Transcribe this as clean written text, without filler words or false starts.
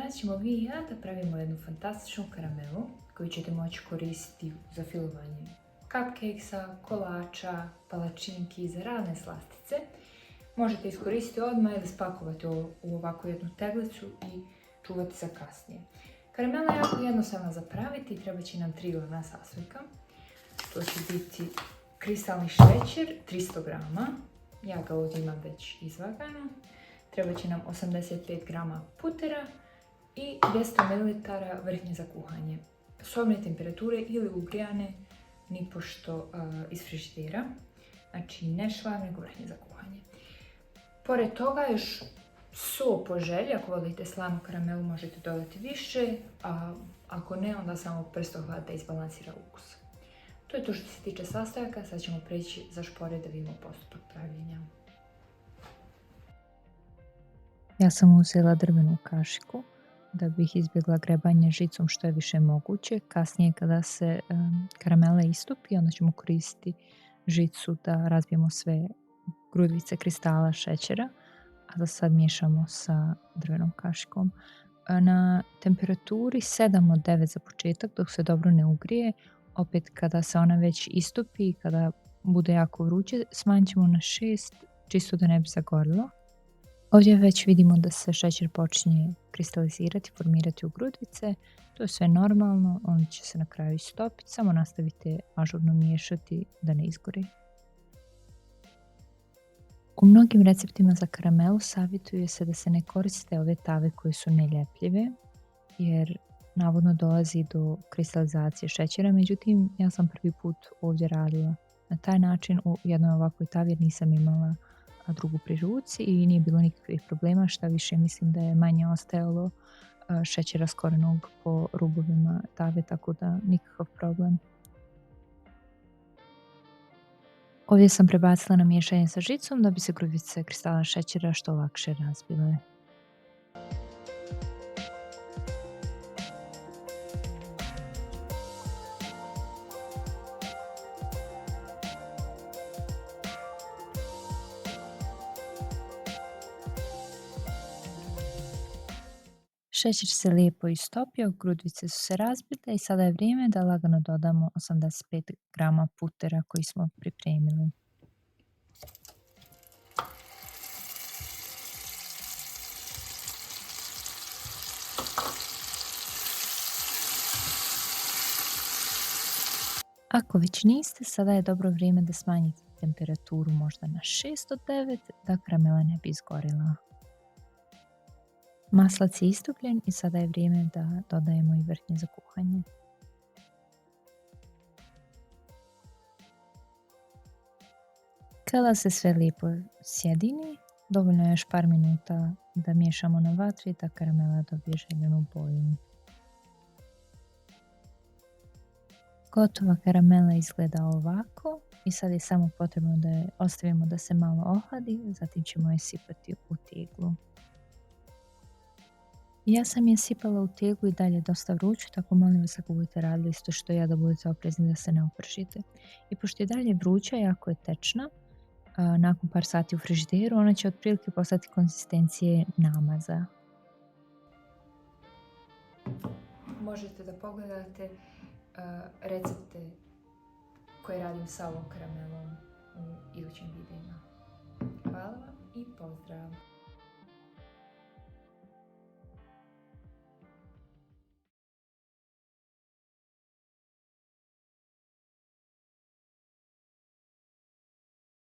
Danas ćemo vi i ja da pravimo jednu fantastičnu karamelu koju ćete moći koristiti za filovanje cupcakesa, kolača, palačinki, za razne slastice. Možete iskoristiti odmah ili spakovati u ovakvu jednu teglicu i čuvati za kasnije. Karamela je jako jednostavna za praviti i treba će nam 3 glavna sastojka. To će biti kristalni šećer, 300 grama. Ja ga ovdje imam već izvagano. Treba će nam 85 grama putera i 200 ml vrhnje za kuhanje. Sobne temperature ili ugrijane, nipošto iz frižidera. Znači ne šlag, nego vrhnje za kuhanje. Pored toga još so po želji, ako volite slanu karamelu možete dodati više, a ako ne onda samo prstohvat da izbalansira ukus. To je to što se tiče sastojaka, sad ćemo preći za šporet da vidimo postupak pravljenja. Ja sam uzela drvenu kašiku da bih izbjegla grebanje žicom što je više moguće. Kasnije kada se karamela istupi, onda ćemo koristiti žicu da razbijemo sve grudvice kristala šećera, a da sad miješamo sa drvenom kašikom. Na temperaturi 7 od 9 za početak dok se dobro ne ugrije. Opet kada se ona već istupi, kada bude jako vruće, smanjit ćemo na 6, čisto da ne bi zagorilo. Ovdje već vidimo da se šećer počinje kristalizirati, formirati u grudvice. To je sve normalno, on će se na kraju istopiti, samo nastavite ažurno miješati da ne izgori. U mnogim receptima za karamelu savjetuje se da se ne koriste ove tave koje su neljepljive, jer navodno dolazi do kristalizacije šećera, međutim ja sam prvi put ovdje radila na taj način u jednoj ovakvoj tavi jer nisam imala drugu pri ruci i nije bilo nikakvih problema, šta više mislim da je manje ostajalo šećera skorenog po rubovima tave, tako da nikakav problem. Ovdje sam prebacila na miješanje sa žicom da bi se grudvice kristala šećera što lakše razbile. Šećer se lijepo istopio, grudvice su se razbile i sada je vrijeme da lagano dodamo 85 grama putera koji smo pripremili. Ako već niste, sada je dobro vrijeme da smanjite temperaturu možda na 6 od 9 da karamela ne bi izgorila. Maslac je istopljen i sada je vrijeme da dodajemo i vrhnje za kuhanje. Kada se sve lijepo sjedini, dovoljno je još par minuta da miješamo na vatri da karamela dobije željenu boju. Gotova karamela izgleda ovako i sad je samo potrebno da je ostavimo da se malo ohladi, zatim ćemo je sipati u teglu. Ja sam je sipala u teglu i dalje dosta vruću, tako molim vas ako budete radili isto što ja da budete oprezni da se ne opržite. I pošto je dalje vruća, jako je tečna, nakon par sati u frižideru ona će otprilike postati konzistencije namaza. Možete da pogledate recepte koje radim sa ovom karamelom u idućim videima. Hvala vam i pozdrav!